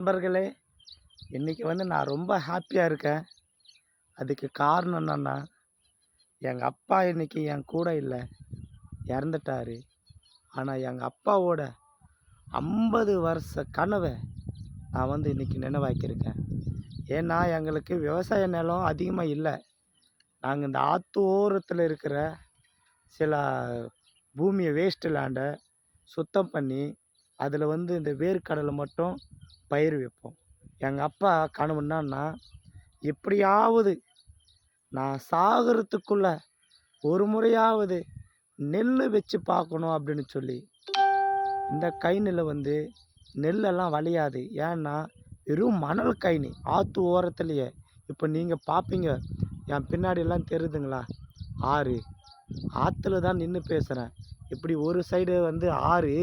நண்பர்களே, இன்றைக்கி நான் ரொம்ப ஹாப்பியாக இருக்கேன். அதுக்கு காரணம் என்னன்னா, எங்கள் அப்பா இன்றைக்கி என் கூட இல்லை, இறந்துட்டாரு. ஆனால் எங்கள் அப்பாவோட 50 வருஷ கனவை நான் இன்றைக்கி நினைவாக்கியிருக்கேன். ஏன்னா எங்களுக்கு விவசாய நிலம் அதிகமாக இல்லை. நாங்கள் இந்த ஆற்று ஓரத்தில் இருக்கிற சில பூமியை வேஸ்ட் லேண்டை சுத்தம் பண்ணி அதில் இந்த வேர்க்கடலை மட்டும் பயிர் வைப்போம். எங்கள் அப்பா கனவு என்னன்னா, எப்படியாவது நான் சாகிறதுக்குள்ள ஒரு முறையாவது நெல் வச்சு பார்க்கணும் அப்படின்னு சொல்லி. இந்த கைனில் நெல்லெல்லாம் விளையாது. ஏன்னா வெறும் மணல் கைனி, ஆற்று ஓரத்துலையே. இப்போ நீங்கள் பார்ப்பீங்க, என் பின்னாடியெல்லாம் தெரியுதுங்களா ஆறு. ஆற்றுல தான் நின்று பேசுகிறேன். இப்படி ஒரு சைடு ஆறு,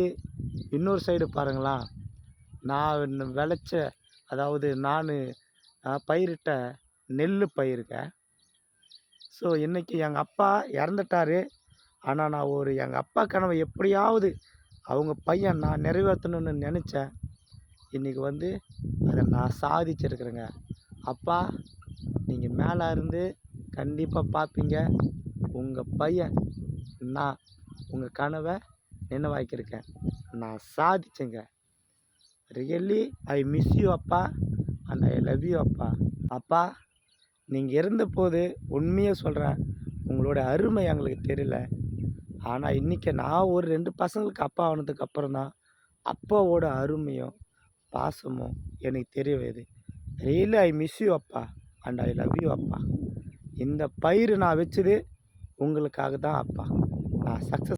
இன்னொரு சைடு பாருங்களா நான் விளைச்ச, அதாவது நான் பயிரிட்ட நெல் பயிருக்க. ஸோ இன்றைக்கி எங்கள் அப்பா இறந்துட்டார். ஆனால் நான் எங்கள் அப்பா கனவை எப்படியாவது அவங்க பையன் நான் நிறைவேற்றணும்னு நினச்சேன். இன்றைக்கி அதை நான் சாதிச்சிருக்கிறேங்க. அப்பா, நீங்கள் மேலே இருந்து கண்டிப்பாக பார்ப்பீங்க. உங்கள் பையன் நான் உங்கள் கனவை நினைவாக்கியிருக்கேன். நான் சாதிச்சேங்க. ரியலி ஐ மிஸ் யூ அப்பா, அண்ட் ஐ லவ் யூ அப்பா. அப்பா, நீங்கள் இருந்தபோது உண்மையாக சொல்கிறேன், உங்களோட அருமை எங்களுக்கு தெரியல. ஆனால் இன்றைக்கி நான் ஒரு 2 பசங்களுக்கு அப்பா ஆனதுக்கு அப்புறம் தான் அப்பாவோட அருமையும் பாசமும் எனக்கு தெரிய வருது. ரியலி ஐ மிஸ் யூ அப்பா, அண்ட் ஐ லவ் யூ அப்பா. இந்த பயிர் நான் வச்சது உங்களுக்காக தான் அப்பா. நான் சக்ஸஸ்